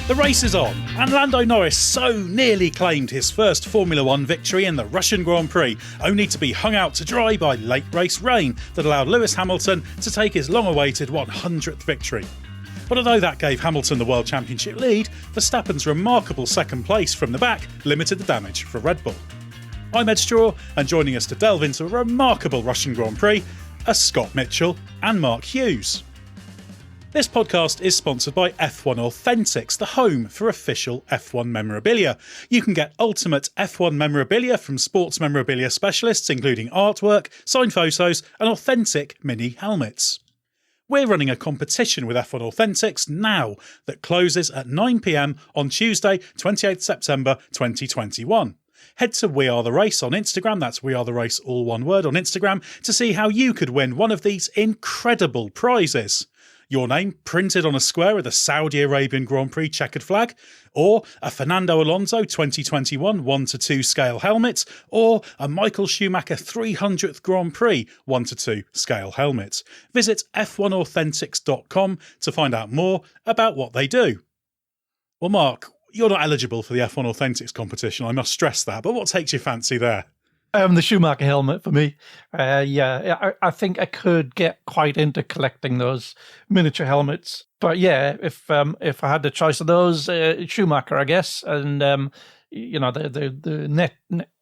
The race is on, and Lando Norris so nearly claimed his first Formula One victory in the Russian Grand Prix, only to be hung out to dry by late race rain that allowed Lewis Hamilton to take his long-awaited 100th victory. But although that gave Hamilton the World Championship lead, Verstappen's remarkable second place from the back limited the damage for Red Bull. I'm Edd Straw, and joining us to delve into a remarkable Russian Grand Prix are Scott Mitchell and Mark Hughes. This podcast is sponsored by F1 Authentics, the home for official F1 memorabilia. You can get ultimate F1 memorabilia from sports memorabilia specialists, including artwork, signed photos, and authentic mini helmets. We're running a competition with F1 Authentics now that closes at 9 p.m. on Tuesday, 28th September 2021. Head to We Are The Race on Instagram, that's We Are The Race, all one word, on Instagram, to see how you could win one of these incredible prizes. Your name printed on a square with the Saudi Arabian Grand Prix checkered flag, or a Fernando Alonso 2021 1-2 scale helmet, or a Michael Schumacher 300th Grand Prix 1-2 scale helmet. Visit f1authentics.com to find out more about what they do. Well, Mark, you're not eligible for the F1 Authentics competition, I must stress that, but what takes your fancy there? The Schumacher helmet for me. I think I could get quite into collecting those miniature helmets. But yeah, if I had the choice of those, Schumacher, I guess. And the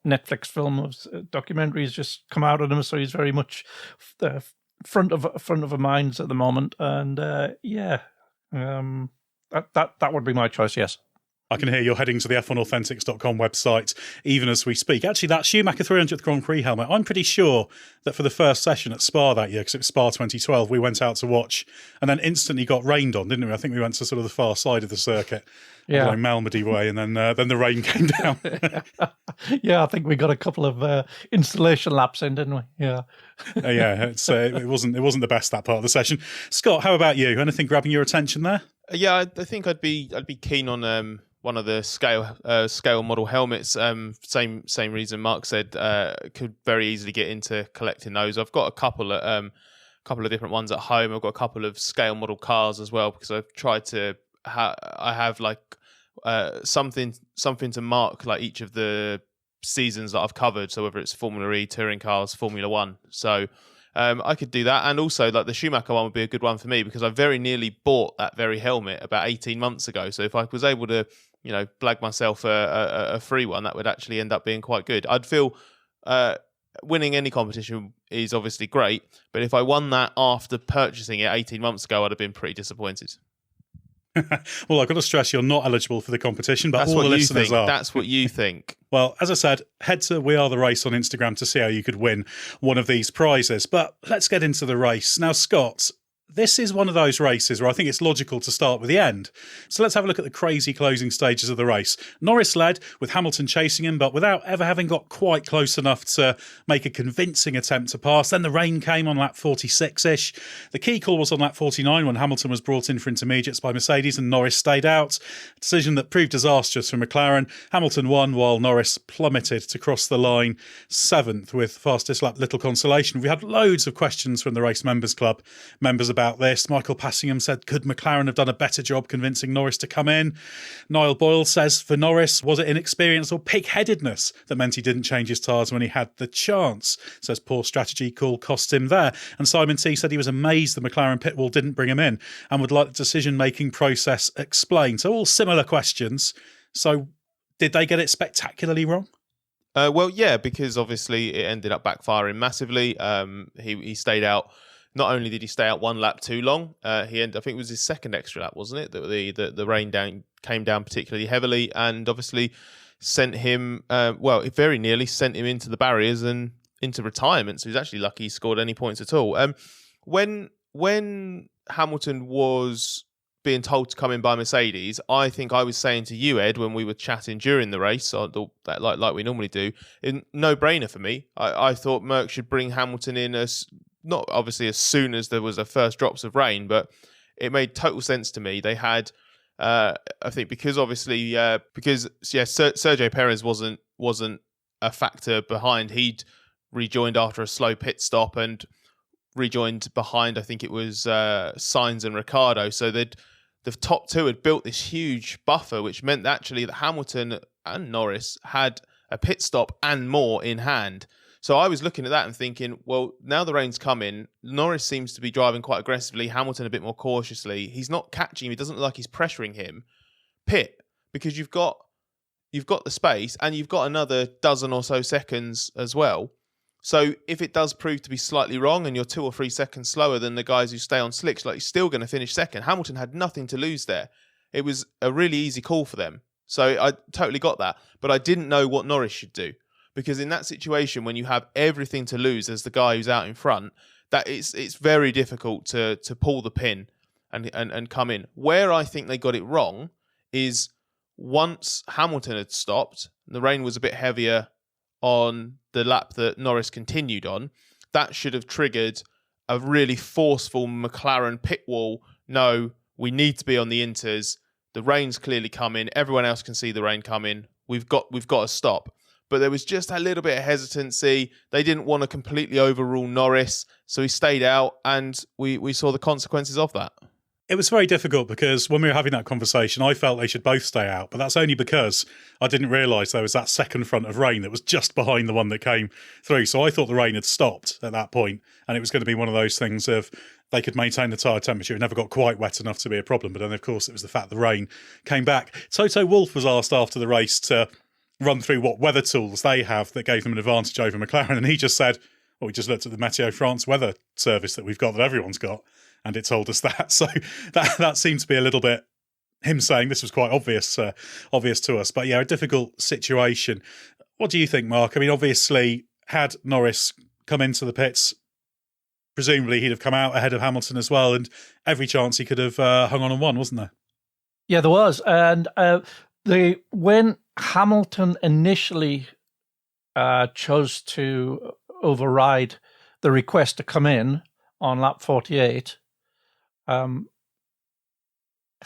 Netflix film of documentaries just come out of him, so he's very much the front of our minds at the moment. And that would be my choice. Yes. I can hear you're heading to the f1authentics.com website even as we speak. Actually, that Schumacher 300th Grand Prix helmet, I'm pretty sure that for the first session at Spa that year, because it was Spa 2012, we went out to watch and then instantly got rained on, didn't we? I think we went to sort of the far side of the circuit, Malmedy way, and then the rain came down. Yeah, I think we got a couple of installation laps in, didn't we? Yeah. It wasn't the best, that part of the session. Scott, how about you? Anything grabbing your attention there? Yeah, I think I'd be keen on one of the scale model helmets. Same reason Mark said. Could very easily get into collecting those. I've got a couple of different ones at home. I've got a couple of scale model cars as well, because I've tried to. I have like something to mark like each of the seasons that I've covered. So whether it's Formula E, touring cars, Formula One. So. I could do that, and also like the Schumacher one would be a good one for me, because I very nearly bought that very helmet about 18 months ago. So if I was able to, blag myself a free one, that would actually end up being quite good. I'd feel winning any competition is obviously great, but if I won that after purchasing it 18 months ago, I'd have been pretty disappointed. Well, I've got to stress you're not eligible for the competition, but all the listeners are. That's what you think. Well, as I said, head to We Are The Race on Instagram to see how you could win one of these prizes. But let's get into the race. Now, Scott, this is one of those races where I think it's logical to start with the end. So let's have a look at the crazy closing stages of the race. Norris led, with Hamilton chasing him, but without ever having got quite close enough to make a convincing attempt to pass. Then the rain came on lap 46-ish. The key call was on lap 49 when Hamilton was brought in for intermediates by Mercedes and Norris stayed out. A decision that proved disastrous for McLaren. Hamilton won while Norris plummeted to cross the line 7th with fastest lap little consolation. We had loads of questions from the Race Members Club members about this. Michael Passingham said, could McLaren have done a better job convincing Norris to come in? Niall Boyle says, for Norris, was it inexperience or pig-headedness that meant he didn't change his tyres when he had the chance? Says poor strategy call cost him there. And Simon T said he was amazed the McLaren pit wall didn't bring him in and would like the decision-making process explained. So all similar questions. So did they get it spectacularly wrong? Well, yeah, because obviously it ended up backfiring massively. He stayed out. Not only did he stay out one lap too long, I think it was his second extra lap, wasn't it? That the rain came down particularly heavily, and obviously sent him. It very nearly sent him into the barriers and into retirement. So he's actually lucky he scored any points at all. When Hamilton was being told to come in by Mercedes, I think I was saying to you, Ed, when we were chatting during the race, like we normally do, no brainer for me. I thought Merck should bring Hamilton in as. Not obviously as soon as there was the first drops of rain, but it made total sense to me. They had, I think, because Sergio Perez wasn't a factor behind. He'd rejoined after a slow pit stop and rejoined behind. I think it was Sainz and Ricciardo. So the top two had built this huge buffer, which meant actually that Hamilton and Norris had a pit stop and more in hand. So I was looking at that and thinking, well, now the rain's coming. Norris seems to be driving quite aggressively. Hamilton a bit more cautiously. He's not catching him. It doesn't look like he's pressuring him. Pit, because you've got the space and you've got another dozen or so seconds as well. So if it does prove to be slightly wrong and you're 2 or 3 seconds slower than the guys who stay on slicks, like, you're still going to finish second. Hamilton had nothing to lose there. It was a really easy call for them. So I totally got that. But I didn't know what Norris should do. Because in that situation, when you have everything to lose as the guy who's out in front, that it's very difficult to pull the pin and come in. Where I think they got it wrong is once Hamilton had stopped, the rain was a bit heavier on the lap that Norris continued on, that should have triggered a really forceful McLaren pit wall. No, we need to be on the inters. The rain's clearly coming. Everyone else can see the rain coming. We've got to stop. But there was just a little bit of hesitancy. They didn't want to completely overrule Norris, so he stayed out, and we saw the consequences of that. It was very difficult because when we were having that conversation, I felt they should both stay out, but that's only because I didn't realise there was that second front of rain that was just behind the one that came through. So I thought the rain had stopped at that point, and it was going to be one of those things of they could maintain the tyre temperature. It never got quite wet enough to be a problem, but then, of course, it was the fact the rain came back. Toto Wolff was asked after the race to run through what weather tools they have that gave them an advantage over McLaren, and he just said, well, we just looked at the Meteo France weather service that we've got, that everyone's got, and it told us that. So that seemed to be a little bit him saying this was quite obvious to us. But yeah, a difficult situation. What do you think, Mark? I mean, obviously, had Norris come into the pits, presumably he'd have come out ahead of Hamilton as well, and every chance he could have hung on and won, wasn't there? Yeah, there was. And when Hamilton initially chose to override the request to come in on lap 48,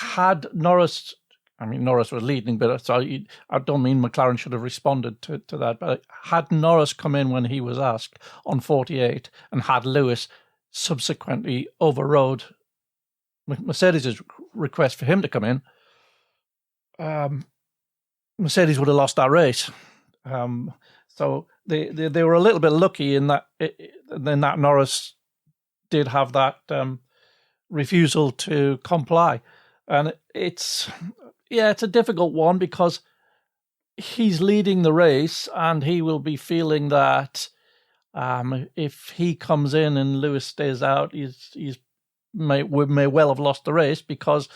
had Norris, I mean, Norris was leading, but so I don't mean McLaren should have responded to that, but had Norris come in when he was asked on 48 and had Lewis subsequently overrode Mercedes' request for him to come in, Mercedes would have lost that race. So they were a little bit lucky in that Norris did have that refusal to comply. And it's a difficult one because he's leading the race and he will be feeling that if he comes in and Lewis stays out, he may well have lost the race because,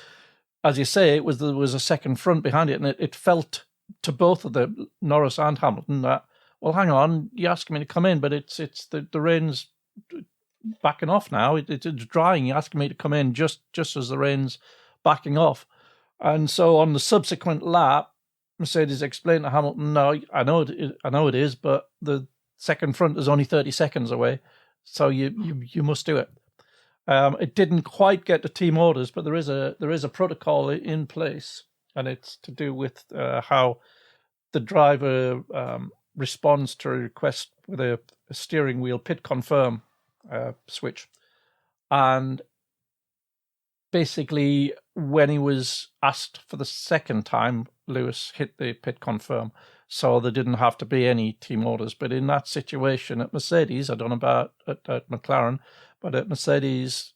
as you say, there was a second front behind it, and it felt to both of the Norris and Hamilton that, well, hang on, you're asking me to come in, but it's the rain's backing off now. It's drying. You're asking me to come in just as the rain's backing off. And so on the subsequent lap, Mercedes explained to Hamilton, no, I know it is, but the second front is only 30 seconds away, so you must do it. It didn't quite get to team orders, but there is a protocol in place, and it's to do with how the driver responds to a request with a steering wheel pit confirm switch. And basically, when he was asked for the second time, Lewis hit the pit confirm, so there didn't have to be any team orders. But in that situation at Mercedes, I don't know about at McLaren, but at Mercedes,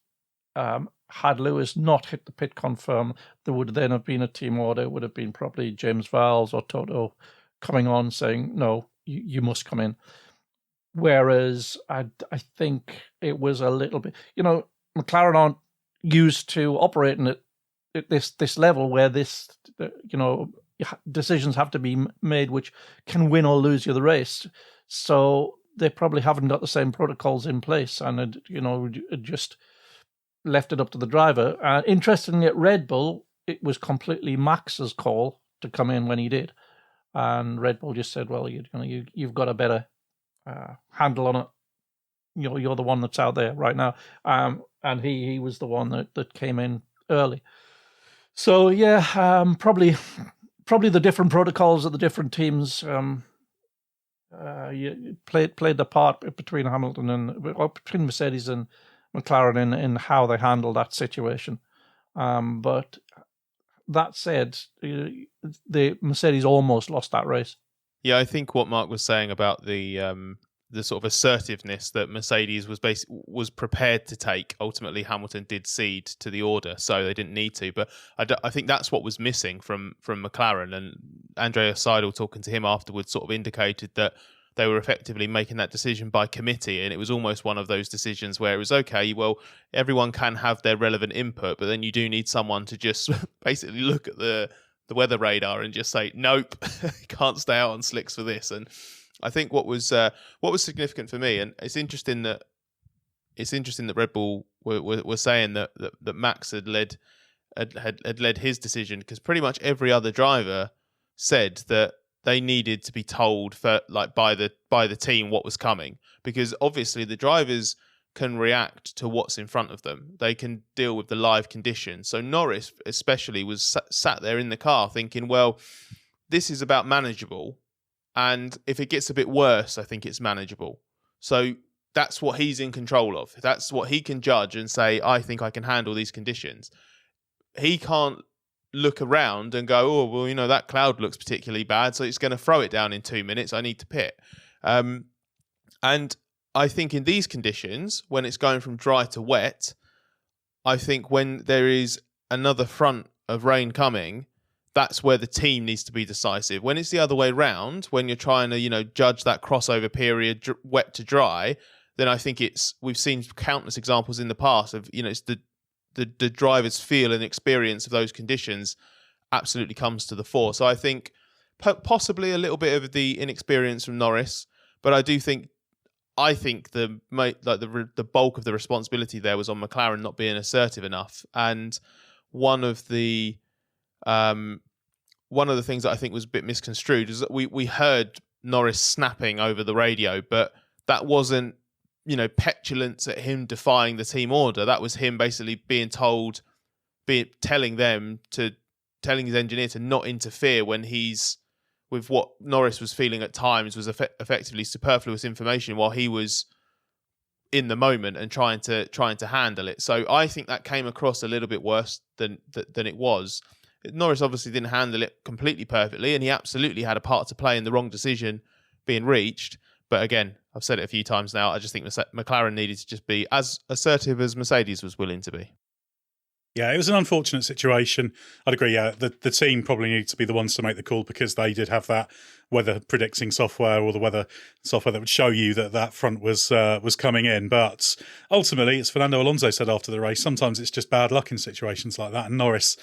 had Lewis not hit the pit confirm, there would then have been a team order. It would have been probably James Vowles or Toto coming on saying, no, you must come in. Whereas I think it was a little bit, McLaren aren't used to operating at this level where decisions have to be made which can win or lose you the race. So they probably haven't got the same protocols in place, and it just left it up to the driver. Interestingly, at Red Bull, it was completely Max's call to come in when he did, and Red Bull just said, "Well, you've got a better handle on it. You're the one that's out there right now." And he was the one that came in early. So yeah, probably the different protocols of the different teams played the part between Hamilton and between Mercedes and McLaren in how they handled that situation. But that said, the Mercedes almost lost that race. Yeah, I think what Mark was saying about the sort of assertiveness that Mercedes was prepared to take, ultimately Hamilton did cede to the order, so they didn't need to. But I think that's what was missing from McLaren. And Andrea Seidel, talking to him afterwards, sort of indicated that they were effectively making that decision by committee, and it was almost one of those decisions where it was, okay, well, everyone can have their relevant input, but then you do need someone to just basically look at the weather radar and just say, nope, can't stay out on slicks for this. And I think what was significant for me, and it's interesting that Red Bull were saying that Max had led his decision, because pretty much every other driver said that they needed to be told by the team what was coming, because obviously the drivers can react to what's in front of them. They can deal with the live conditions. So Norris especially was sat there in the car thinking, well, this is about manageable, and if it gets a bit worse, I think it's manageable. So that's what he's in control of. That's what he can judge and say, I think I can handle these conditions. He can't look around and go, oh, well, that cloud looks particularly bad, so it's going to throw it down in 2 minutes. I need to pit. And I think in these conditions, when it's going from dry to wet, I think when there is another front of rain coming, that's where the team needs to be decisive. When it's the other way round, when you're trying to, judge that crossover period, wet to dry, then I think we've seen countless examples in the past of, it's the driver's feel and experience of those conditions absolutely comes to the fore. So I think possibly a little bit of the inexperience from Norris, but I think the bulk of the responsibility there was on McLaren not being assertive enough. And one of the things that I think was a bit misconstrued is that we heard Norris snapping over the radio, but that wasn't petulance at him defying the team order. That was him basically being told, telling his engineer to not interfere when he's with what Norris was feeling at times was effectively superfluous information while he was in the moment and trying to handle it. So I think that came across a little bit worse than it was. Norris obviously didn't handle it completely perfectly, and he absolutely had a part to play in the wrong decision being reached. But again, I've said it a few times now, I just think McLaren needed to just be as assertive as Mercedes was willing to be. Yeah, it was an unfortunate situation. I'd agree, yeah. The team probably needed to be the ones to make the call, because they did have that weather predicting software, or the weather software that would show you that front was coming in. But ultimately, as Fernando Alonso said after the race, sometimes it's just bad luck in situations like that. And Norris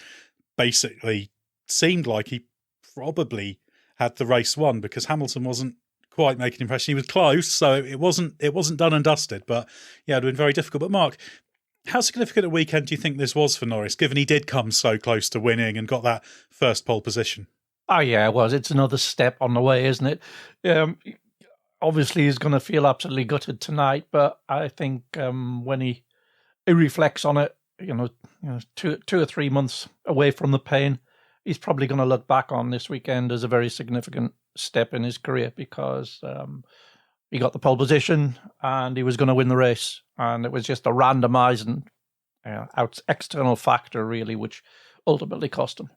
basically seemed like he probably had the race won, because Hamilton wasn't quite making an impression. He was close, so it wasn't done and dusted. But yeah, it would have been very difficult. But Mark, how significant a weekend do you think this was for Norris, given he did come so close to winning and got that first pole position? Oh, yeah, it was. It's another step on the way, isn't it? Obviously, he's going to feel absolutely gutted tonight, but I think when he reflects on it, 2 or 3 months away from the pain, he's probably going to look back on this weekend as a very significant step in his career, because he got the pole position and he was going to win the race. And it was just a randomizing external factor, really, which ultimately cost him.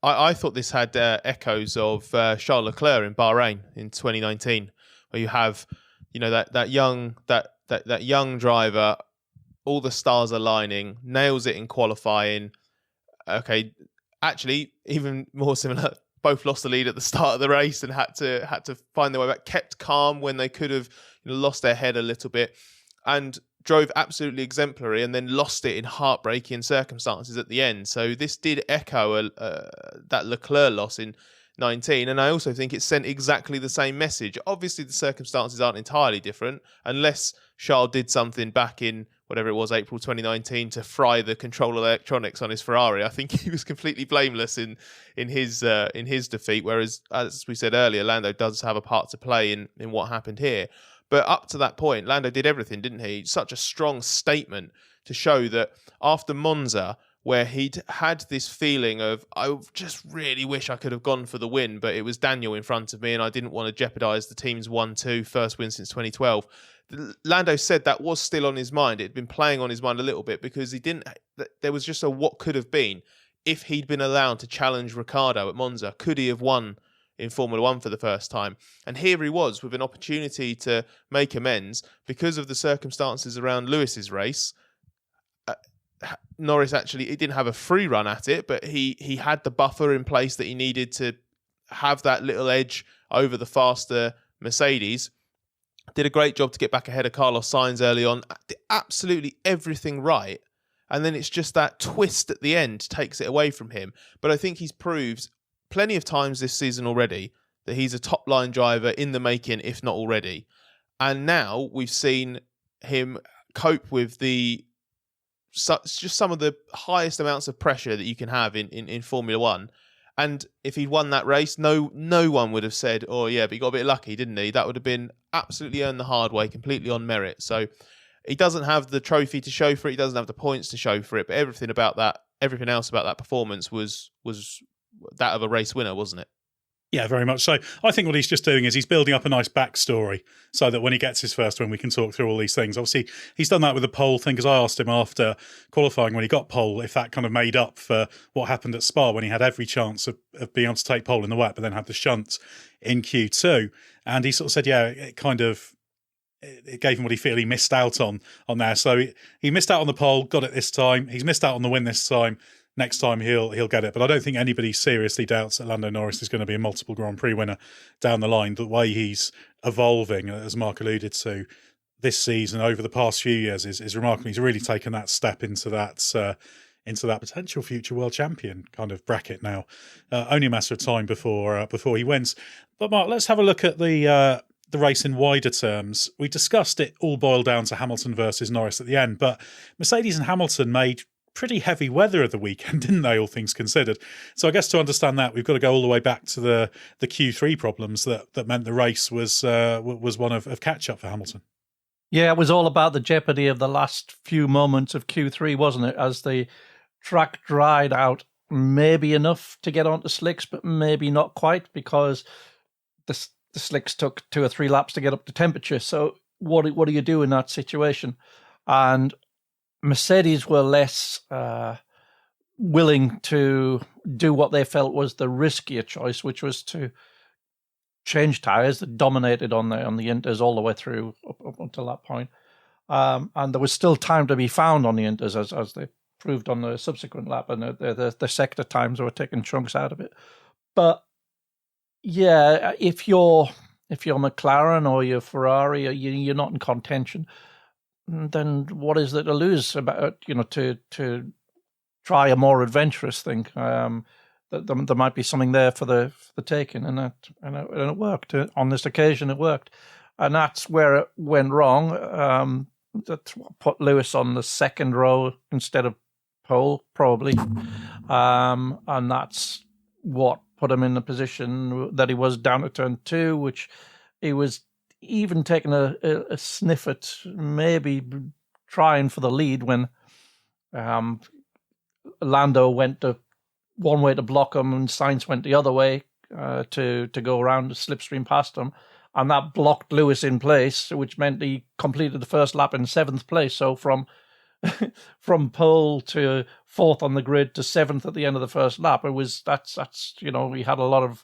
I thought this had echoes of Charles Leclerc in Bahrain in 2019, where you have, that young driver, all the stars aligning, nails it in qualifying. Okay, actually, even more similar. Both lost the lead at the start of the race and had to find their way back. Kept calm when they could have lost their head a little bit, and drove absolutely exemplary, and then lost it in heartbreaking circumstances at the end. So this did echo that Leclerc loss in 19, and I also think it sent exactly the same message. Obviously, the circumstances aren't entirely different, unless Charles did something back in whatever it was, April 2019, to fry the control electronics on his Ferrari. I think he was completely blameless in his defeat. Whereas, as we said earlier, Lando does have a part to play in what happened here. But up to that point, Lando did everything, didn't he? Such a strong statement to show that after Monza, where he'd had this feeling of, I just really wish I could have gone for the win, but it was Daniel in front of me and I didn't want to jeopardise the team's 1-2 first win since 2012. Lando said that was still on his mind. It had been playing on his mind a little bit, because there was just a what could have been. if he'd been allowed to challenge Ricciardo at Monza, could he have won in Formula One for the first time? And here he was with an opportunity to make amends because of the circumstances around Lewis's race. Norris actually, he didn't have a free run at it, but he had the buffer in place that he needed to have that little edge over the faster Mercedes. Did a great job to get back ahead of Carlos Sainz early on. Did absolutely everything right. And then it's just that twist at the end takes it away from him. But I think he's proved plenty of times this season already that he's a top-line driver in the making, if not already. And now we've seen him cope with just some of the highest amounts of pressure that you can have in Formula One. And if he'd won that race, no one would have said, oh yeah, but he got a bit lucky, didn't he? That would have been absolutely earned the hard way, completely on merit. So he doesn't have the trophy to show for it. He doesn't have the points to show for it. But everything else about that performance was that of a race winner, wasn't it? Yeah, very much so. I think what he's just doing is he's building up a nice backstory so that when he gets his first win, we can talk through all these things. Obviously, he's done that with the pole thing, because I asked him after qualifying when he got pole if that kind of made up for what happened at Spa when he had every chance of being able to take pole in the wet, but then had the shunt in Q2. And he sort of said, yeah, it gave him what he feel he missed out on there. So he missed out on the pole, got it this time. He's missed out on the win this time. Next time he'll get it. But I don't think anybody seriously doubts that Lando Norris is going to be a multiple Grand Prix winner down the line. The way he's evolving, as Mark alluded to, this season over the past few years is remarkable. He's really taken that step into that potential future world champion kind of bracket now. Only a matter of time before he wins. But Mark, let's have a look at the race in wider terms. We discussed it all boiled down to Hamilton versus Norris at the end, but Mercedes and Hamilton made pretty heavy weather of the weekend, didn't they, all things considered? So I guess to understand that, we've got to go all the way back to the Q3 problems that meant the race was one of catch-up for Hamilton. Yeah, it was all about the jeopardy of the last few moments of Q3, wasn't it? As the track dried out, maybe enough to get onto slicks, but maybe not quite, because the slicks took 2 or 3 laps to get up to temperature. So what do you do in that situation? And Mercedes were less willing to do what they felt was the riskier choice, which was to change tyres that dominated on the Inters all the way through up until that point. And there was still time to be found on the Inters, as they proved on the subsequent lap, and the sector times were taking chunks out of it. But yeah, if you're McLaren or you're Ferrari, or you're not in contention, then what is there to lose about, to try a more adventurous thing? There might be something there for the taking, and it worked. On this occasion, it worked, and that's where it went wrong. That's what put Lewis on the second row instead of pole, probably, and that's what put him in the position that he was down to turn 2, which he was even taking a sniff at maybe trying for the lead when Lando went to one way to block him and Sainz went the other way to go around the slipstream past him, and that blocked Lewis in place, which meant he completed the first lap in 7th place. So from pole to 4th on the grid to 7th at the end of the first lap, that's he had a lot of.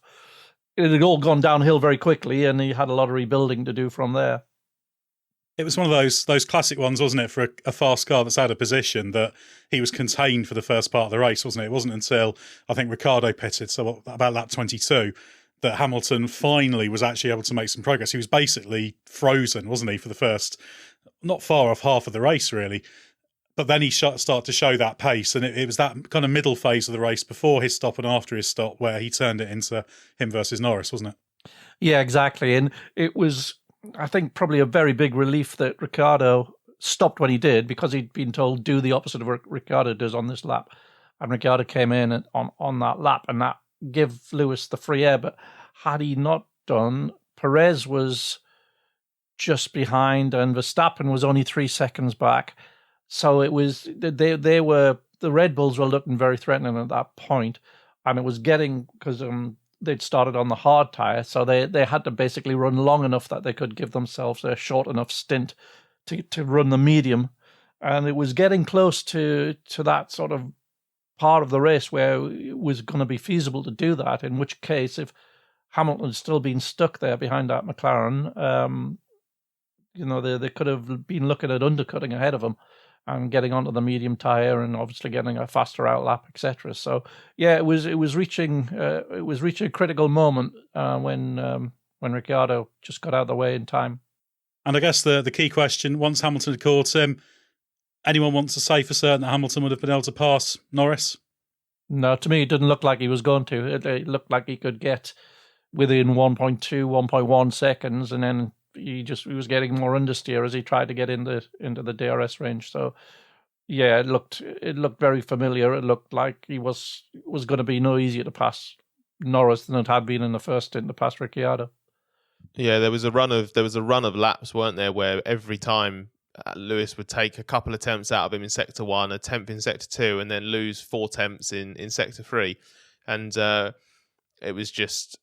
It had all gone downhill very quickly, and he had a lot of rebuilding to do from there. It was one of those classic ones, wasn't it, for a fast car that's out of position, that he was contained for the first part of the race, wasn't it? It wasn't until, I think, Ricciardo pitted, so about lap 22, that Hamilton finally was actually able to make some progress. He was basically frozen, wasn't he, for the first, not far off half of the race, really. But then he started to show that pace, and it was that kind of middle phase of the race before his stop and after his stop where he turned it into him versus Norris, wasn't it? Yeah, exactly. And it was, I think, probably a very big relief that Ricciardo stopped when he did, because he'd been told do the opposite of what Ricciardo does on this lap. And Ricciardo came in on that lap, and that gave Lewis the free air. But had he not done, Perez was just behind and Verstappen was only 3 seconds back. So it was the Red Bulls were looking very threatening at that point, and it was getting, because they'd started on the hard tyre, so they had to basically run long enough that they could give themselves a short enough stint to run the medium, and it was getting close to that sort of part of the race where it was going to be feasible to do that, in which case, if Hamilton had still been stuck there behind that McLaren, they could have been looking at undercutting ahead of him and getting onto the medium tyre and obviously getting a faster outlap, etc. So yeah, it was reaching a critical moment when Ricciardo just got out of the way in time. And I guess the key question, once Hamilton had caught him, anyone wants to say for certain that Hamilton would have been able to pass Norris? No, to me, it didn't look like he was going to. It looked like he could get within 1.2, 1.1 seconds, and then he was getting more understeer as he tried to get into the DRS range. So yeah, it looked very familiar. It looked like he was going to be no easier to pass Norris than it had been in the first stint to pass Ricciardo. Yeah, there was a run of laps, weren't there, where every time Lewis would take a couple of attempts out of him in sector 1, a temp in sector 2, and then lose 4 attempts in sector 3, and it was just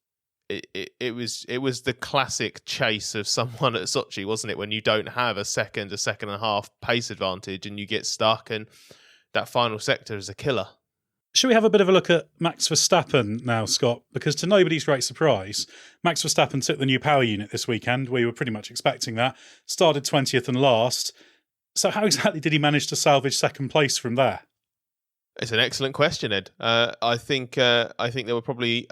it was the classic chase of someone at Sochi, wasn't it? When you don't have a second and a half pace advantage and you get stuck, and that final sector is a killer. Should we have a bit of a look at Max Verstappen now, Scott? Because to nobody's great surprise, Max Verstappen took the new power unit this weekend. We were pretty much expecting that. Started 20th and last. So how exactly did he manage to salvage second place from there? It's an excellent question, Ed. I think there were probably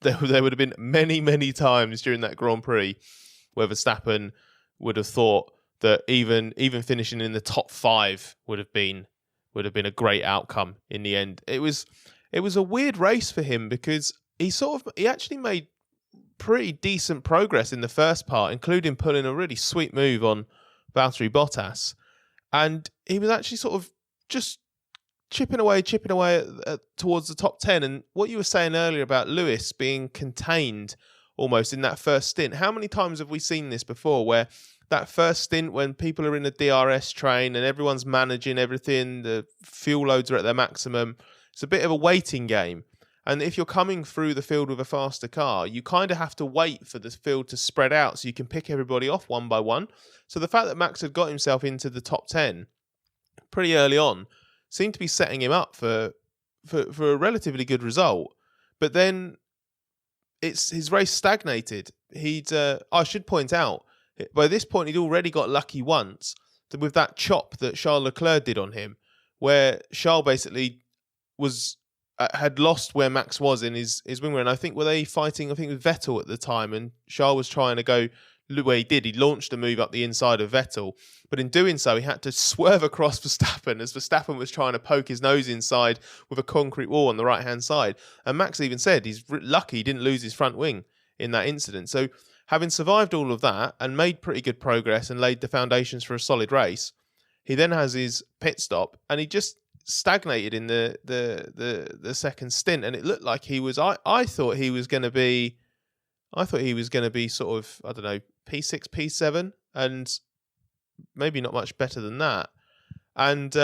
there would have been many times during that Grand Prix where Verstappen would have thought that even finishing in the top 5 would have been a great outcome in the end. It was a weird race for him because he actually made pretty decent progress in the first part, including pulling a really sweet move on Valtteri Bottas. And he was actually sort of just chipping away towards the top 10. And what you were saying earlier about Lewis being contained almost in that first stint, how many times have we seen this before where that first stint when people are in a DRS train and everyone's managing everything, the fuel loads are at their maximum, it's a bit of a waiting game. And if you're coming through the field with a faster car, you kind of have to wait for the field to spread out so you can pick everybody off one by one. So the fact that Max had got himself into the top 10 pretty early on seemed to be setting him up for a relatively good result. But then his race stagnated. I should point out, by this point, he'd already got lucky once with that chop that Charles Leclerc did on him, where Charles basically had lost where Max was in his wing run. I think were they fighting? I think with Vettel at the time, and Charles was trying to go where he did. He launched a move up the inside of Vettel, but in doing so, he had to swerve across Verstappen as Verstappen was trying to poke his nose inside with a concrete wall on the right hand side. And Max even said he's lucky he didn't lose his front wing in that incident. So, having survived all of that and made pretty good progress and laid the foundations for a solid race, he then has his pit stop and he just stagnated in the second stint, and it looked like he was. I thought he was going to be sort of, I don't know, P6, P7, and maybe not much better than that. And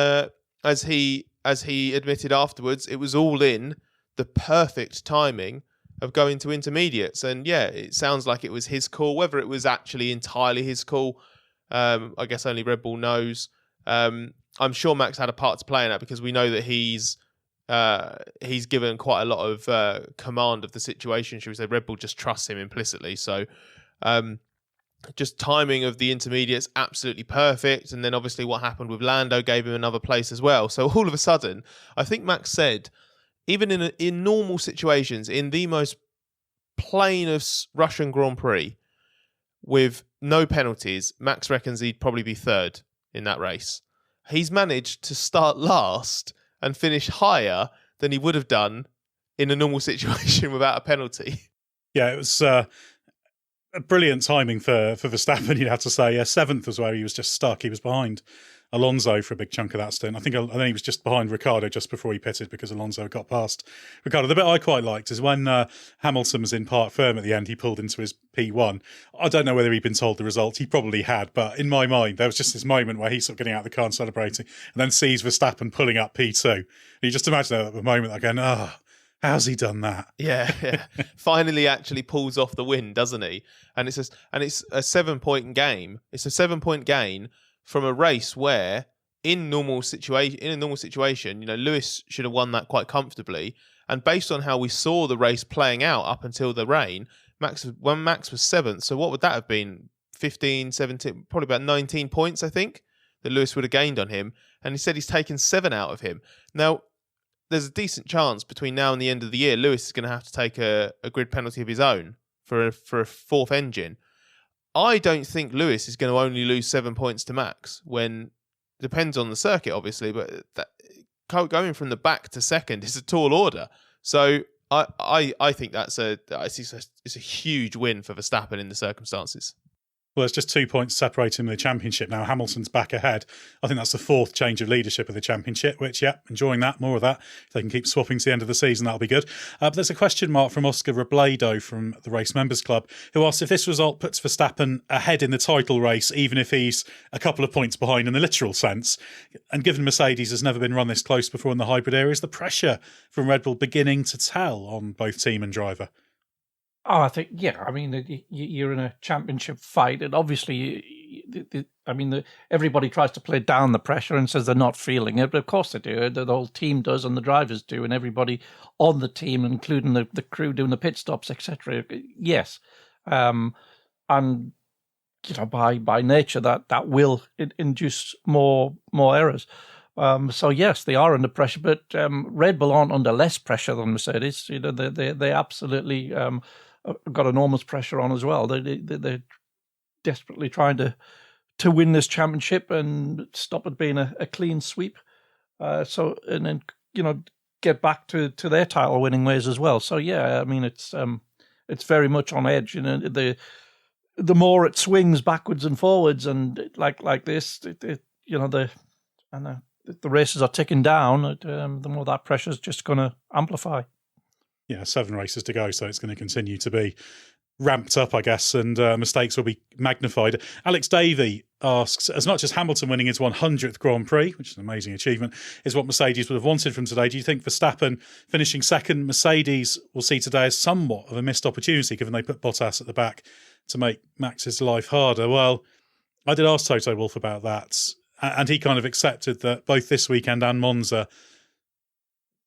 as he admitted afterwards, it was all in the perfect timing of going to intermediates. And yeah, it sounds like it was his call. Whether it was actually entirely his call, I guess only Red Bull knows. I'm sure Max had a part to play in that because we know that he's given quite a lot of command of the situation. Should we say Red Bull just trusts him implicitly. So just timing of the intermediates, absolutely perfect. And then obviously what happened with Lando gave him another place as well. So all of a sudden, I think Max said, even in normal situations, in the most plain of Russian Grand Prix, with no penalties, Max reckons he'd probably be third in that race. He's managed to start last and finish higher than he would have done in a normal situation without a penalty. Yeah, it was a brilliant timing for Verstappen, you'd have to say. Yeah, 7th was where he was just stuck. He was behind Alonso for a big chunk of that stint. I think he was just behind Ricciardo just before he pitted because Alonso got past Ricciardo. The bit I quite liked is when Hamilton was in part firm at the end, he pulled into his P1. I don't know whether he'd been told the result. He probably had, but in my mind, there was just this moment where he's sort of getting out of the car and celebrating, and then sees Verstappen pulling up P2. And you just imagine at the moment, like going, how's he done that? Yeah. Finally actually pulls off the win, doesn't he? And it's a 7-point game. It's a 7-point gain from a race where in a normal situation, Lewis should have won that quite comfortably. And based on how we saw the race playing out up until the rain, Max was 7th. So what would that have been? 15, 17, probably about 19 points, I think, that Lewis would have gained on him. And he said he's taken 7 out of him. Now, there's a decent chance between now and the end of the year, Lewis is going to have to take a grid penalty of his own for a fourth engine. I don't think Lewis is going to only lose 7 points to Max, when depends on the circuit, obviously, but going from the back to second is a tall order. So I think it's a huge win for Verstappen in the circumstances. Well, there's just 2 points separating the championship now. Hamilton's back ahead. I think that's the 4th change of leadership of the championship, which, enjoying that, more of that. If they can keep swapping to the end of the season, that'll be good. But there's a question mark from Oscar Robledo from the Race Members Club, who asks if this result puts Verstappen ahead in the title race, even if he's a couple of points behind in the literal sense. And given Mercedes has never been run this close before in the hybrid era, is the pressure from Red Bull beginning to tell on both team and driver? Oh, I think, I mean, you're in a championship fight, and obviously, everybody tries to play down the pressure and says they're not feeling it, but of course they do. The whole team does, and the drivers do, and everybody on the team, including the crew doing the pit stops, etc. Yes, and by nature that will induce more errors. So yes, they are under pressure, but Red Bull aren't under less pressure than Mercedes. They absolutely got enormous pressure on as well. They're desperately trying to win this championship and stop it being a clean sweep. And then get back to their title winning ways as well. So yeah, I mean it's very much on edge. The more it swings backwards and forwards and like this, the races are ticking down, the more that pressure is just going to amplify. Yeah, 7 races to go, so it's going to continue to be ramped up, I guess, and mistakes will be magnified. Alex Davey asks, as much as Hamilton winning his 100th Grand Prix, which is an amazing achievement, is what Mercedes would have wanted from today, do you think Verstappen finishing second, Mercedes will see today as somewhat of a missed opportunity, given they put Bottas at the back to make Max's life harder? Well, I did ask Toto Wolff about that, and he kind of accepted that both this weekend and Monza,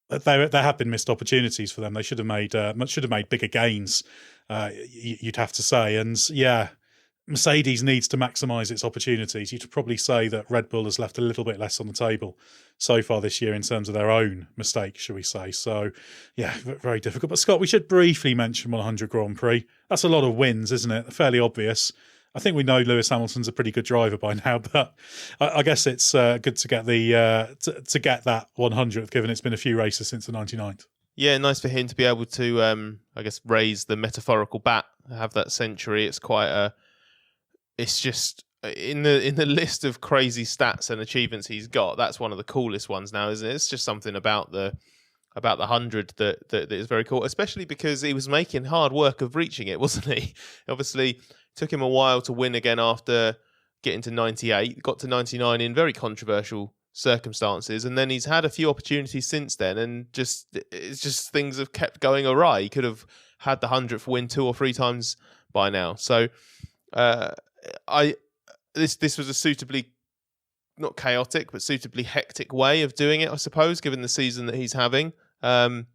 there have been missed opportunities for them. They should have made bigger gains, you'd have to say. And yeah, Mercedes needs to maximise its opportunities. You'd probably say that Red Bull has left a little bit less on the table so far this year in terms of their own mistakes, shall we say. So yeah, very difficult. But Scott, we should briefly mention 100 Grand Prix. That's a lot of wins, isn't it? Fairly obvious. I think we know Lewis Hamilton's a pretty good driver by now, but I guess it's good to get to get that 100th, given it's been a few races since the 99th. Yeah, nice for him to be able to, raise the metaphorical bat, have that century. It's it's just in the list of crazy stats and achievements he's got. That's one of the coolest ones now, isn't it? It's just something about the 100 that is very cool, especially because he was making hard work of reaching it, wasn't he? Obviously, took him a while to win again after getting to 98, got to 99 in very controversial circumstances, and then he's had a few opportunities since then, and it's just things have kept going awry. He could have had the 100th win 2 or 3 times by now. So this was a suitably, not chaotic, but suitably hectic way of doing it, I suppose, given the season that he's having. And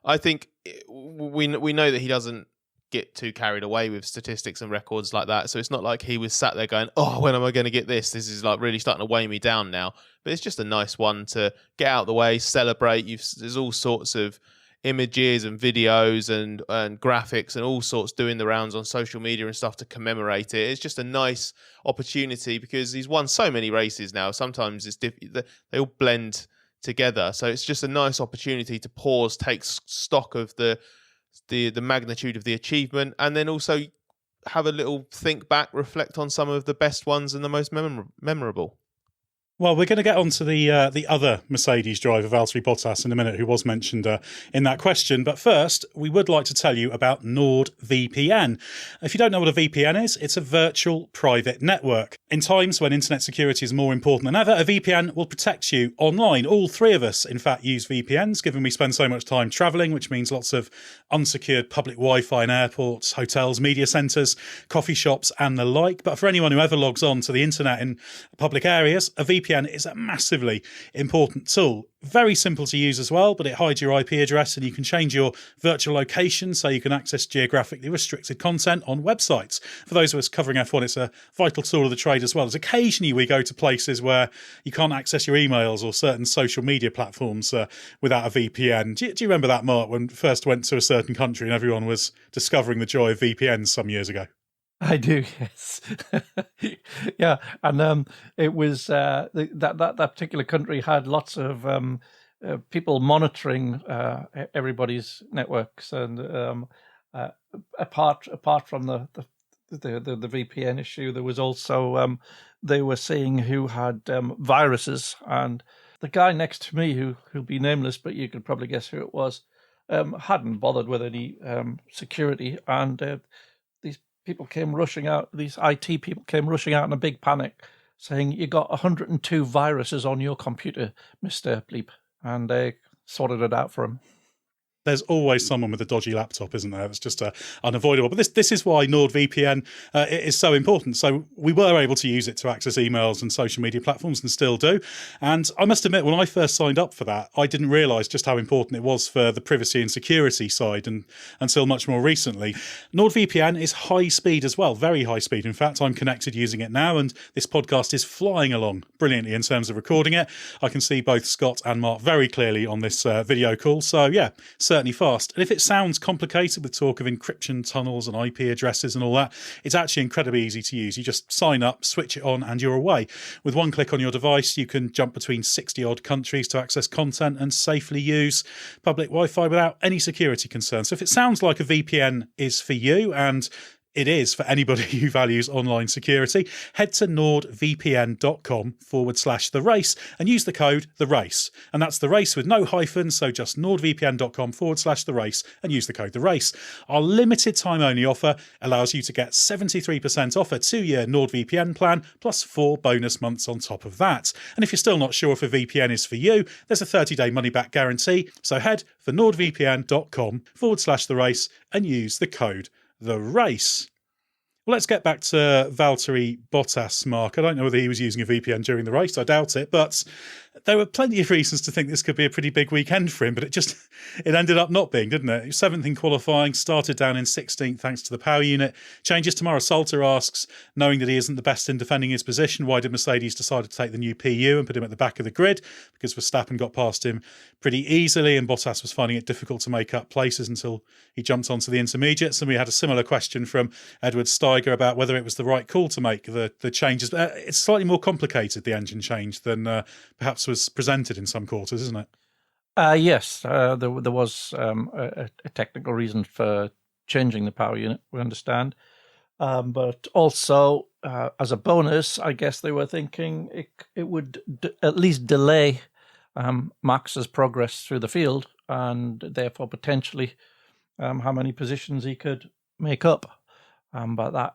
I think we know that he doesn't get too carried away with statistics and records like that. So it's not like he was sat there going, oh, when am I going to get this? This is like really starting to weigh me down now. But it's just a nice one to get out of the way, celebrate. There's all sorts of images and videos and graphics and all sorts doing the rounds on social media and stuff to commemorate it. It's just a nice opportunity because he's won so many races now. Sometimes they all blend together. So it's just a nice opportunity to pause, take stock of the magnitude of the achievement, and then also have a little think back, reflect on some of the best ones and the most memorable. Well, we're going to get on to the other Mercedes driver, Valtteri Bottas, in a minute, who was mentioned in that question. But first, we would like to tell you about NordVPN. If you don't know what a VPN is, it's a virtual private network. In times when internet security is more important than ever, a VPN will protect you online. All three of us, in fact, use VPNs, given we spend so much time travelling, which means lots of unsecured public Wi-Fi in airports, hotels, media centres, coffee shops, and the like. But for anyone who ever logs on to the internet in public areas, a VPN is a massively important tool. Very simple to use as well, but it hides your IP address and you can change your virtual location so you can access geographically restricted content on websites. For those of us covering F1, it's a vital tool of the trade as well, as occasionally we go to places where you can't access your emails or certain social media platforms without a VPN. Do you remember that, Mark, when we first went to a certain country and everyone was discovering the joy of VPNs some years ago? I do, yes. Yeah, and it was that particular country had lots of people monitoring everybody's networks, and apart from the VPN issue, there was also they were seeing who had viruses, and the guy next to me, who'll be nameless, but you could probably guess who it was, hadn't bothered with any security, and people came rushing out, these IT people came rushing out in a big panic, saying, "You got 102 viruses on your computer, Mr. Bleep." And they sorted it out for him. There's always someone with a dodgy laptop, isn't there? It's just unavoidable. But this is why NordVPN is so important. So we were able to use it to access emails and social media platforms, and still do. And I must admit, when I first signed up for that, I didn't realise just how important it was for the privacy and security side, and until much more recently. NordVPN is high speed as well, very high speed. In fact, I'm connected using it now, and this podcast is flying along brilliantly in terms of recording it. I can see both Scott and Mark very clearly on this video call. So yeah, certainly fast. And if it sounds complicated with talk of encryption tunnels and IP addresses and all that, it's actually incredibly easy to use. You just sign up, switch it on, and you're away. With one click on your device, you can jump between 60 odd countries to access content and safely use public Wi-Fi without any security concerns. So if it sounds like a VPN is for you, and it is for anybody who values online security, head to nordvpn.com/the race and use the code the race. And that's the race with no hyphens, so just nordvpn.com/the race and use the code the race. Our limited time only offer allows you to get 73% off a 2-year NordVPN plan plus 4 bonus months on top of that. And if you're still not sure if a VPN is for you, there's a 30-day money-back guarantee. So head for nordvpn.com/the race and use the code the race. Well, let's get back to Valtteri Bottas, Mark. I don't know whether he was using a VPN during the race. I doubt it, but there were plenty of reasons to think this could be a pretty big weekend for him, but it ended up not being, didn't it? He was 7th in qualifying, started down in 16th thanks to the power unit. Changes tomorrow. Salter asks, knowing that he isn't the best in defending his position, why did Mercedes decide to take the new PU and put him at the back of the grid? Because Verstappen got past him pretty easily and Bottas was finding it difficult to make up places until he jumped onto the intermediates. And we had a similar question from Edd Straw about whether it was the right call to make the changes. It's slightly more complicated, the engine change, than perhaps was presented in some quarters, isn't it? Yes, there was a technical reason for changing the power unit, we understand. But also, as a bonus, I guess they were thinking it would at least delay Max's progress through the field, and therefore potentially how many positions he could make up. But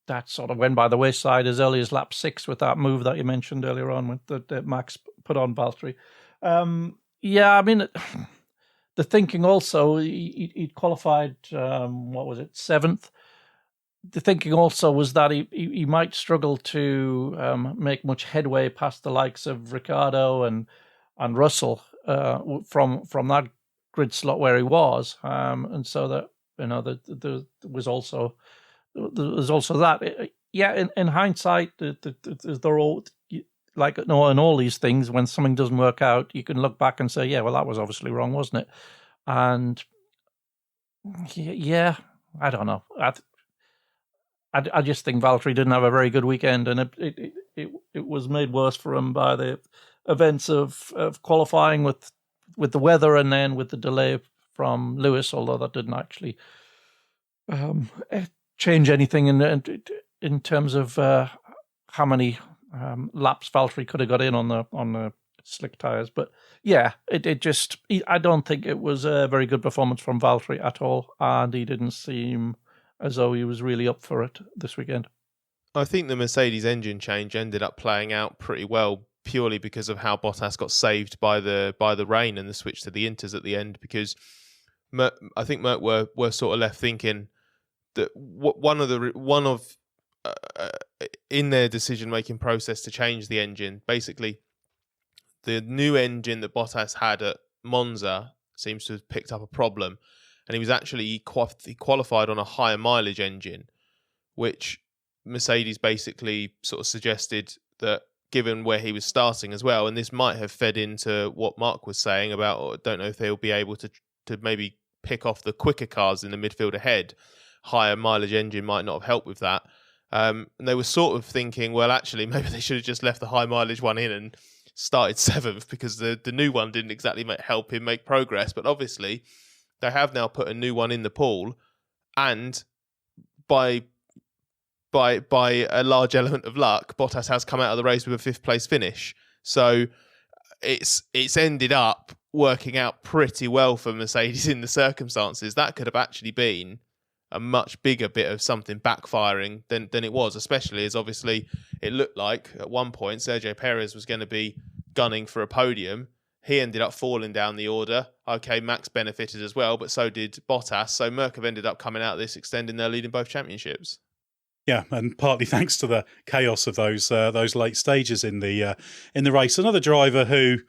that sort of went by the wayside as early as lap 6 with that move that you mentioned earlier on with that Max put on Valtteri. Yeah, I mean, the thinking also, he'd qualified, 7th? The thinking also was that he might struggle to make much headway past the likes of Ricciardo and Russell from that grid slot where he was, and so that there was also that. Yeah, in hindsight, they're all like in all these things. When something doesn't work out, you can look back and say, "Yeah, well, that was obviously wrong, wasn't it?" And yeah, I don't know. I just think Valtteri didn't have a very good weekend, and it was made worse for him by the events of qualifying with the weather and then with the delay from Lewis, although that didn't actually change anything in terms of how many laps Valtteri could have got in on the slick tyres. But yeah, I don't think it was a very good performance from Valtteri at all, and he didn't seem as though he was really up for it this weekend. I think the Mercedes engine change ended up playing out pretty well purely because of how Bottas got saved by the rain and the switch to the inters at the end, because I think Merc were sort of left thinking that in their decision-making process to change the engine, basically the new engine that Bottas had at Monza seems to have picked up a problem, and he was actually he qualified on a higher mileage engine, which Mercedes basically sort of suggested that given where he was starting as well, and this might have fed into what Mark was saying about, I don't know if they'll be able to maybe pick off the quicker cars in the midfield ahead. Higher mileage engine might not have helped with that. And they were sort of thinking, well, actually, maybe they should have just left the high mileage one in and started 7th, because the new one didn't exactly help him make progress. But obviously, they have now put a new one in the pool, and by a large element of luck, Bottas has come out of the race with a 5th place finish. So it's ended up working out pretty well for Mercedes in the circumstances. That could have actually been a much bigger bit of something backfiring than it was, especially as obviously it looked like at one point Sergio Perez was going to be gunning for a podium. He ended up falling down the order. Okay, Max benefited as well, but so did Bottas. So Merc have ended up coming out of this extending their lead in both championships. Yeah, and partly thanks to the chaos of those late stages in the race. Another driver who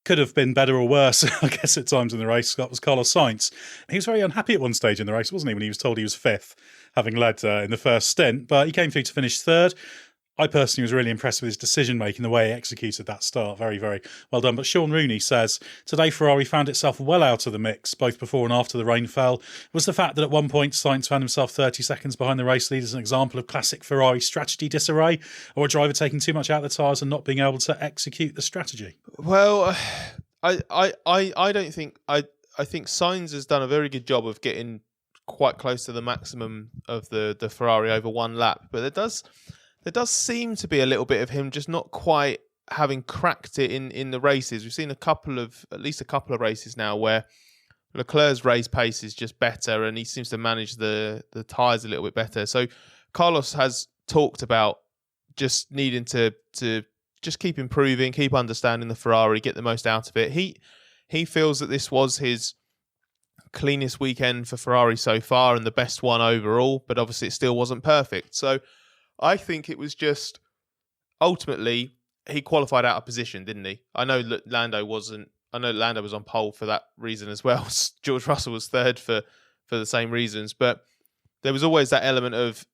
could have been better or worse, I guess, at times in the race, Scott, was Carlos Sainz. He was very unhappy at one stage in the race, wasn't he, when he was told he was 5th, having led in the first stint, but he came through to finish 3rd. I personally was really impressed with his decision-making, the way he executed that start. Very, very well done. But Sean Rooney says, today Ferrari found itself well out of the mix, both before and after the rain fell. Was the fact that at one point Sainz found himself 30 seconds behind the race leaders an example of classic Ferrari strategy disarray, or a driver taking too much out of the tyres and not being able to execute the strategy? Well, I don't think... I think Sainz has done a very good job of getting quite close to the maximum of the Ferrari over one lap, but there does seem to be a little bit of him just not quite having cracked it in the races. We've seen at least a couple of races now where Leclerc's race pace is just better and he seems to manage the tyres a little bit better. So Carlos has talked about just needing to just keep improving, keep understanding the Ferrari, get the most out of it. He feels that this was his cleanest weekend for Ferrari so far and the best one overall, but obviously it still wasn't perfect. So I think it was just, ultimately, he qualified out of position, didn't he? I know Lando was on pole for that reason as well. George Russell was 3rd for the same reasons, but there was always that element of,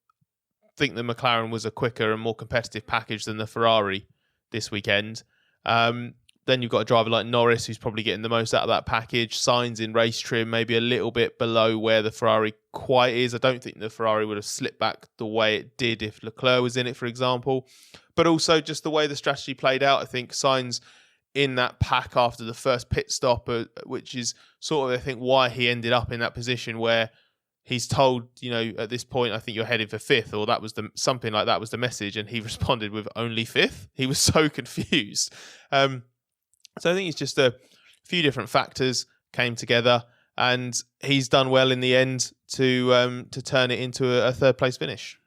I think the McLaren was a quicker and more competitive package than the Ferrari this weekend. Then you've got a driver like Norris who's probably getting the most out of that package. Sainz in race trim, maybe a little bit below where the Ferrari quite is. I don't think the Ferrari would have slipped back the way it did if Leclerc was in it, for example. But also just the way the strategy played out. I think Sainz in that pack after the first pit stop, which is sort of, I think, why he ended up in that position where he's told, at this point, I think you're headed for 5th, or that was something like that was the message. And he responded with only 5th. He was so confused. So I think it's just a few different factors came together, and he's done well in the end to turn it into a 3rd place finish.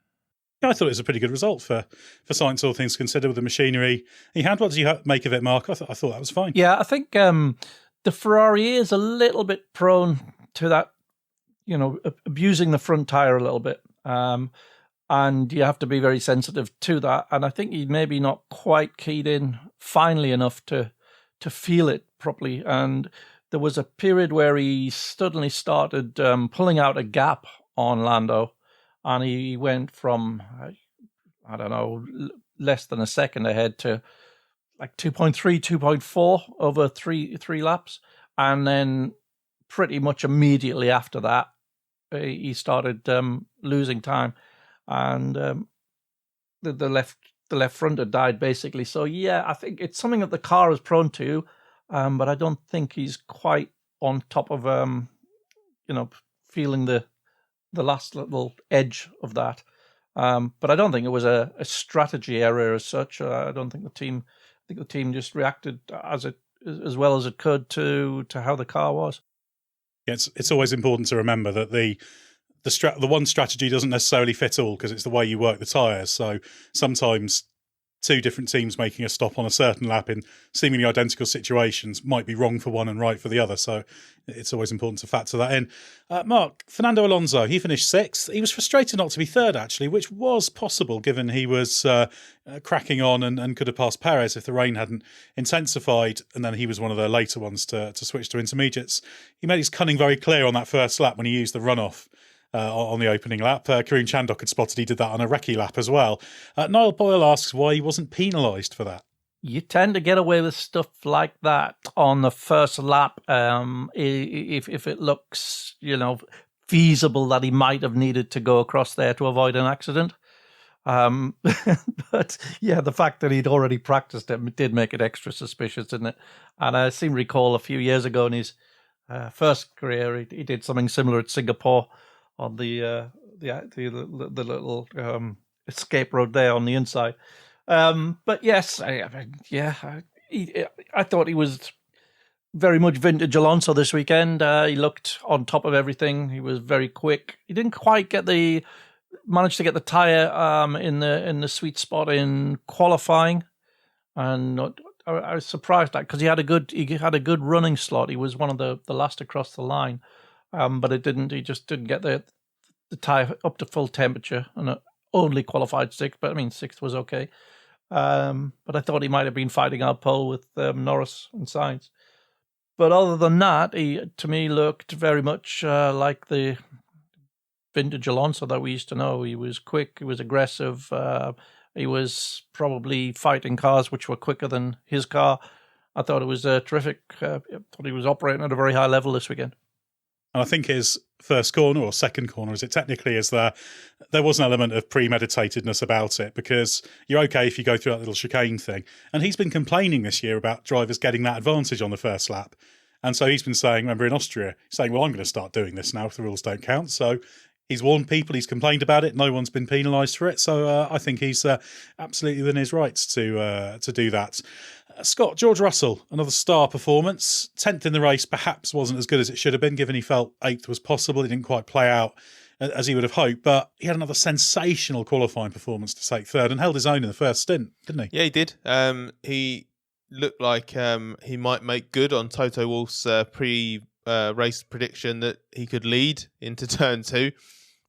Yeah, I thought it was a pretty good result for Sainz, all things considered, with the machinery he had. What did you make of it, Mark? I thought that was fine. Yeah, I think the Ferrari is a little bit prone to that, abusing the front tyre a little bit. And you have to be very sensitive to that. And I think he maybe not quite keyed in finely enough to feel it properly. And there was a period where he suddenly started pulling out a gap on Lando, and he went from, I don't know, less than a second ahead to like 2.3, 2.4 over three laps. And then pretty much immediately after that, he started losing time. And the left front had died, basically. So, yeah, I think it's something that the car is prone to, but I don't think he's quite on top of, feeling the last little edge of that. But I don't think it was a strategy error as such. I think the team just reacted as well as it could to how the car was. Yeah, it's always important to remember that the one strategy doesn't necessarily fit all, because it's the way you work the tyres. So sometimes two different teams making a stop on a certain lap in seemingly identical situations might be wrong for one and right for the other. So it's always important to factor that in. Mark, Fernando Alonso, he finished sixth. He was frustrated not to be third, actually, which was possible given he was cracking on and could have passed Perez if the rain hadn't intensified. And then he was one of the later ones to switch to intermediates. He made his cunning very clear on that first lap when he used the runoff on the opening lap. Karun Chandhok had spotted he did that on a recce lap as well. Niall Boyle asks why he wasn't penalised for that. You tend to get away with stuff like that on the first lap if it looks, feasible that he might have needed to go across there to avoid an accident. But yeah, the fact that he'd already practiced it did make it extra suspicious, didn't it? And I seem to recall a few years ago in his first career, he did something similar at Singapore on the little escape road there on the inside. But yes, I thought he was very much vintage Alonso this weekend. He looked on top of everything. He was very quick. He didn't quite managed to get the tyre in the sweet spot in qualifying, and I was surprised at, because he had a good running slot. He was one of the last across the line. But he just didn't get the tyre up to full temperature, and it only qualified sixth. But I mean, sixth was okay. But I thought he might have been fighting out pole with Norris and Sainz. But other than that, he to me looked very much like the vintage Alonso that we used to know. He was quick, he was aggressive, he was probably fighting cars which were quicker than his car. I thought it was terrific. I thought he was operating at a very high level this weekend. And I think his first corner, or second corner as it technically is, there was an element of premeditatedness about it, because you're okay if you go through that little chicane thing. And he's been complaining this year about drivers getting that advantage on the first lap. And so he's been saying, remember in Austria, saying, well, I'm going to start doing this now if the rules don't count. So he's warned people, he's complained about it, no one's been penalised for it. So I think he's absolutely within his rights to do that. Scott, George Russell, another star performance. 10th in the race perhaps wasn't as good as it should have been, given he felt 8th was possible. It didn't quite play out as he would have hoped, but he had another sensational qualifying performance to take third and held his own in the first stint, didn't he? Yeah, he did. He looked like he might make good on Toto Wolff's pre-race prediction that he could lead into turn 2,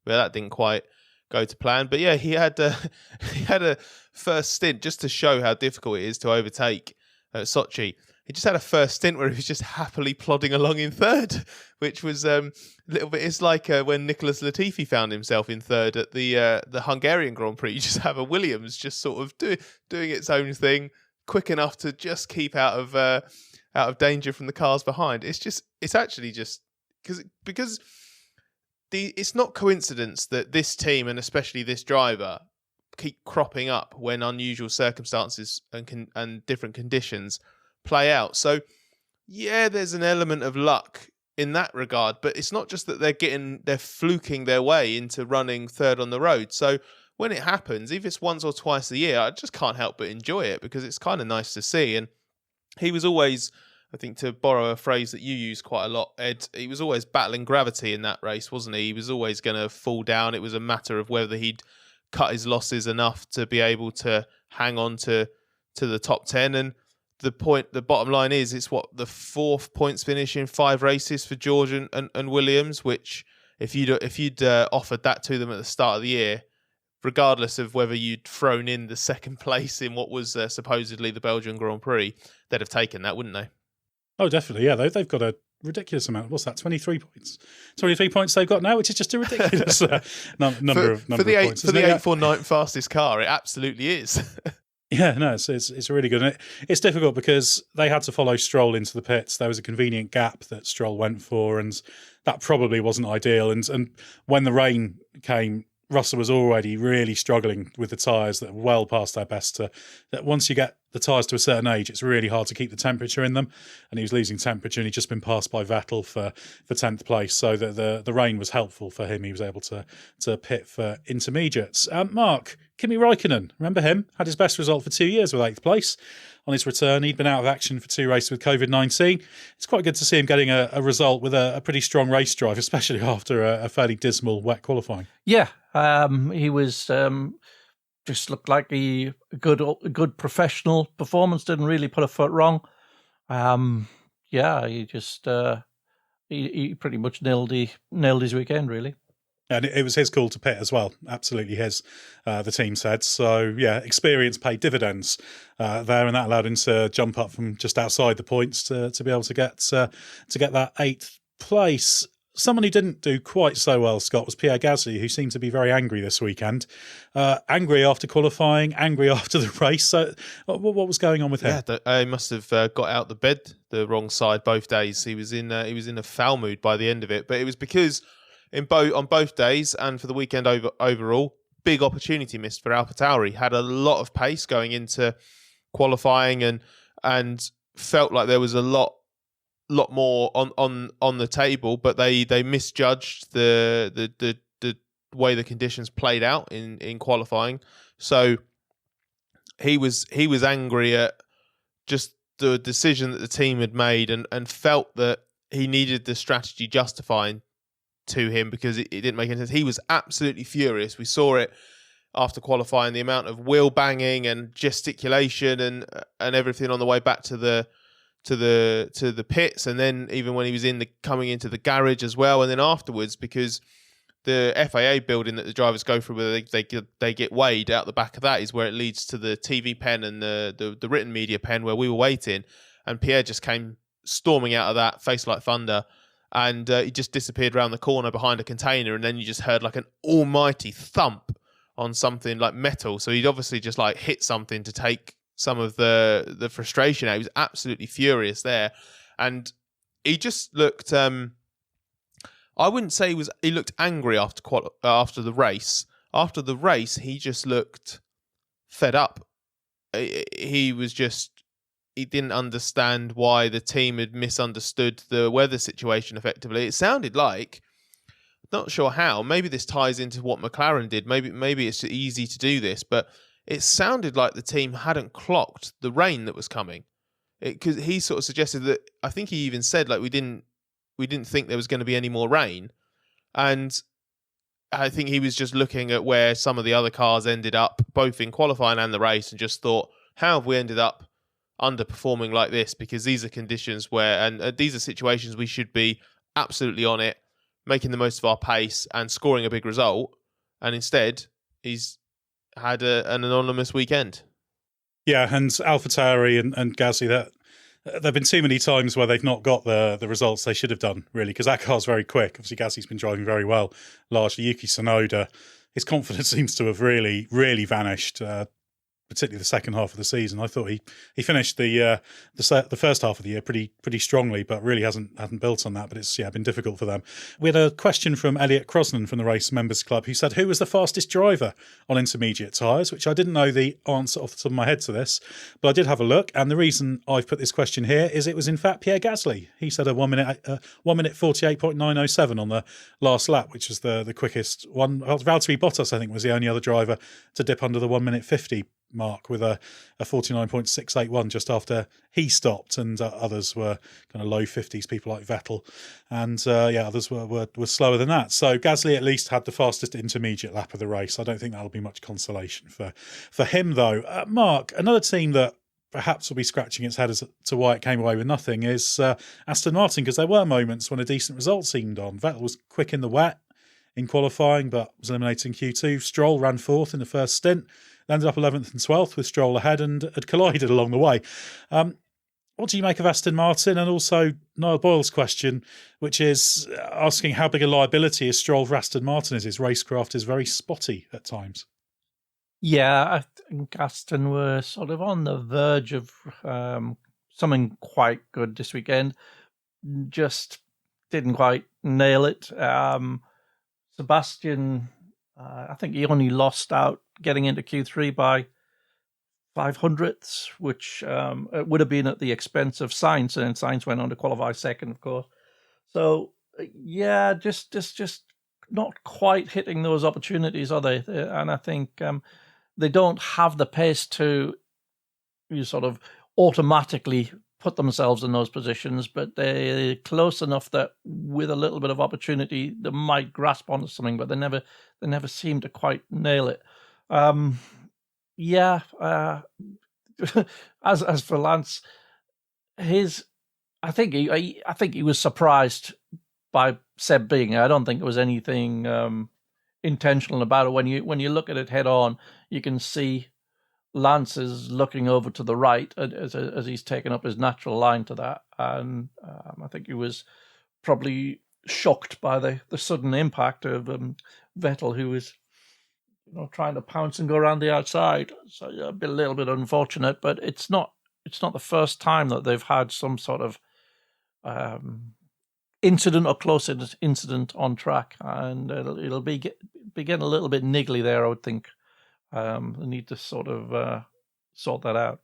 but that didn't quite go to plan. But yeah, he had a first stint, just to show how difficult it is to overtake at Sochi. He just had a first stint where he was just happily plodding along in third, which was a little bit. It's like when Nicholas Latifi found himself in third at the Hungarian Grand Prix. You just have a Williams just sort of doing its own thing, quick enough to just keep out of danger from the cars behind. It's actually just because it's not coincidence that this team, and especially this driver, keep cropping up when unusual circumstances and different conditions play out. So yeah, there's an element of luck in that regard, but it's not just that they're fluking their way into running third on the road. So when it happens, if it's once or twice a year, I just can't help but enjoy it, because it's kind of nice to see. And he was always, I think, to borrow a phrase that you use quite a lot, Ed, he was always battling gravity in that race, wasn't he? He was always going to fall down. It was a matter of whether he'd cut his losses enough to be able to hang on to the top 10. And the bottom line is, it's the 4th points finish in 5 races for George and Williams, which if you'd offered that to them at the start of the year, regardless of whether you'd thrown in the 2nd place in what was supposedly the Belgian Grand Prix, they'd have taken that, wouldn't they? Oh, definitely. Yeah, they've got a ridiculous amount. What's that? 23 points. 23 points they've got now, which is just a ridiculous number of points. For the 8th or 9th fastest car, it absolutely is. Yeah, no, it's really good. And it's difficult because they had to follow Stroll into the pits. There was a convenient gap that Stroll went for, and that probably wasn't ideal. And when the rain came Russell was already really struggling with the tyres that are well past their best. That once you get the tyres to a certain age, it's really hard to keep the temperature in them. And he was losing temperature, and he'd just been passed by Vettel for 10th place. So the rain was helpful for him. He was able to pit for intermediates. Mark, Kimi Räikkönen, remember him? Had his best result for 2 years with 8th place. On his return, he'd been out of action for 2 races with COVID-19. It's quite good to see him getting a result with a pretty strong race drive, especially after a fairly dismal wet qualifying. Yeah, he was just looked like a good professional performance. Didn't really put a foot wrong. He just he pretty much nailed his weekend, really. And it was his call to pit as well. Absolutely his, the team said. So, yeah, experience paid dividends there, and that allowed him to jump up from just outside the points to be able to get that 8th place. Someone who didn't do quite so well, Scott, was Pierre Gasly, who seemed to be very angry this weekend. Angry after qualifying, angry after the race. So what was going on with him? Yeah, he must have got out the bed the wrong side both days. He was in a foul mood by the end of it. But it was because on both days and for the weekend overall, big opportunity missed for AlphaTauri. Had a lot of pace going into qualifying and felt like there was a lot more on the table, but they misjudged the way the conditions played out in qualifying. So he was angry at just the decision that the team had made and felt that he needed the strategy justifying to him because it didn't make any sense. He was absolutely furious. We saw it after qualifying, the amount of wheel banging and gesticulation and everything on the way back to the pits, and then even when he was coming into the garage as well, and then afterwards, because the FAA building that the drivers go through, where they get weighed out the back of that, is where it leads to the TV pen and the written media pen where we were waiting, and Pierre just came storming out of that, face like thunder, and he just disappeared around the corner behind a container, and then you just heard like an almighty thump on something like metal. So he'd obviously just like hit something to take some of the frustration out. He was absolutely furious there, and he just looked. I wouldn't say he looked angry after the race. After the race, he just looked fed up. He didn't understand why the team had misunderstood the weather situation effectively. It sounded like, not sure how, maybe this ties into what McLaren did. Maybe it's easy to do this, but it sounded like the team hadn't clocked the rain that was coming. Because he sort of suggested that, I think he even said, like, we didn't think there was going to be any more rain. And I think he was just looking at where some of the other cars ended up, both in qualifying and the race, and just thought, how have we ended up underperforming like this? Because these are conditions and these are situations we should be absolutely on it, making the most of our pace and scoring a big result. And instead, he's had an anonymous weekend. Yeah, and AlphaTauri and Gasly, there have been too many times where they've not got the results they should have done, really, because that car's very quick. Obviously, Gasly's been driving very well, largely. Yuki Tsunoda, his confidence seems to have really, really vanished, particularly the second half of the season. I thought he finished the first half of the year pretty strongly, but really hasn't built on that. But it's been difficult for them. We had a question from Elliot Crosnan from the Race Members Club, who said, who was the fastest driver on intermediate tyres? Which I didn't know the answer off the top of my head to this, but I did have a look. And the reason I've put this question here is it was in fact Pierre Gasly. He said a 1 minute 48.907 on the last lap, which was the quickest one. Valtteri Bottas, I think, was the only other driver to dip under the 1 minute 50 mark with a 49.681 just after he stopped, and others were kind of low 50s, people like Vettel, and others were slower than that. So Gasly at least had the fastest intermediate lap of the race. I don't think that'll be much consolation for him, though. Mark, another team that perhaps will be scratching its head as to why it came away with nothing is Aston Martin, because there were moments when a decent result seemed on. Vettel was quick in the wet in qualifying, but was eliminated in Q2. Stroll ran fourth in the first stint, ended up 11th and 12th with Stroll ahead, and had collided along the way. What do you make of Aston Martin? And also Niall Boyle's question, which is asking how big a liability is Stroll for Aston Martin, as his racecraft is very spotty at times. Yeah, I think Aston were sort of on the verge of something quite good this weekend. Just didn't quite nail it. Sebastian I think he only lost out getting into Q3 by 500ths, which it would have been at the expense of Sainz, and Sainz went on to qualify second, of course. So yeah, just not quite hitting those opportunities, are they? And I think they don't have the pace to sort of automatically put themselves in those positions, but they're close enough that with a little bit of opportunity, they might grasp onto something, but they never seem to quite nail it. As for Lance, I think he was surprised by Seb being. I don't think it was anything intentional about it. When you look at it head on, you can see Lance is looking over to the right as he's taken up his natural line to that, and I think he was probably shocked by the sudden impact of Vettel, who was trying to pounce and go around the outside. So a little bit unfortunate, but it's not the first time that they've had some sort of incident or close incident on track, and it'll be getting a little bit niggly there, I would think. They need to sort that out.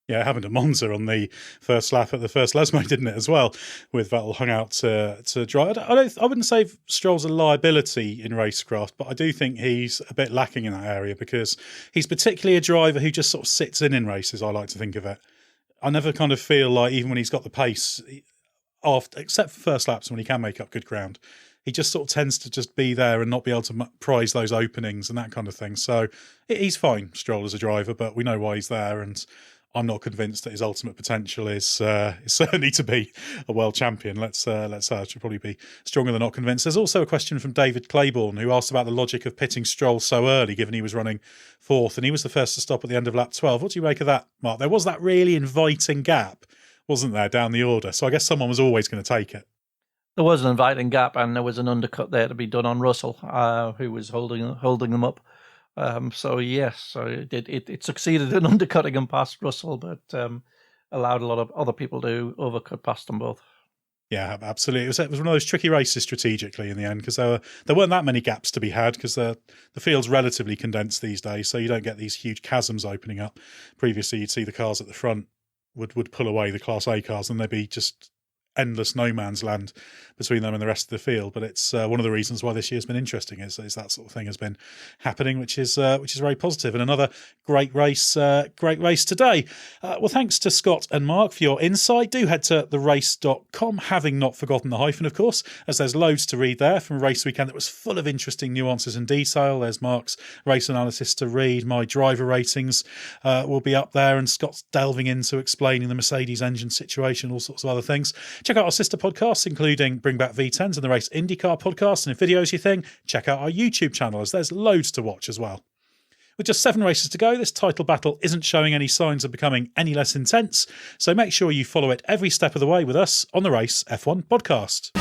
Yeah, it happened at Monza on the first lap at the first Lesmo, didn't it, as well, with Vettel hung out to dry. I wouldn't say Stroll's a liability in racecraft, but I do think he's a bit lacking in that area because he's particularly a driver who just sort of sits in races, I like to think of it. I never kind of feel like, even when he's got the pace, except for first laps when he can make up good ground, he just sort of tends to just be there and not be able to prize those openings and that kind of thing. So he's fine, Stroll, as a driver, but we know why he's there, and I'm not convinced that his ultimate potential is certainly to be a world champion. Let's say I should probably be stronger than not convinced. There's also a question from David Claiborne, who asked about the logic of pitting Stroll so early, given he was running fourth and he was the first to stop at the end of lap 12. What do you make of that, Mark? There was that really inviting gap, wasn't there, down the order? So I guess someone was always going to take it. There was an inviting gap, and there was an undercut there to be done on Russell, who was holding them up. So it succeeded in undercutting him past Russell, but allowed a lot of other people to overcut past them both. Yeah, absolutely. It was one of those tricky races strategically in the end, because there weren't that many gaps to be had, because the field's relatively condensed these days, so you don't get these huge chasms opening up. Previously, you'd see the cars at the front would pull away the Class A cars, and there'd be just endless no man's land between them and the rest of the field. But it's one of the reasons why this year's been interesting is that sort of thing has been happening, which is very positive. And another great race today. Well, thanks to Scott and Mark for your insight. Do head to therace.com, having not forgotten the hyphen, of course, as there's loads to read there from a race weekend that was full of interesting nuances and detail. There's Mark's race analysis to read. My driver ratings will be up there, and Scott's delving into explaining the Mercedes engine situation, all sorts of other things. Check out our sister podcasts, including Bring Back V10s and the Race IndyCar podcast. And if video's your thing, check out our YouTube channel, as there's loads to watch as well. With just 7 races to go, this title battle isn't showing any signs of becoming any less intense, so make sure you follow it every step of the way with us on the Race F1 podcast.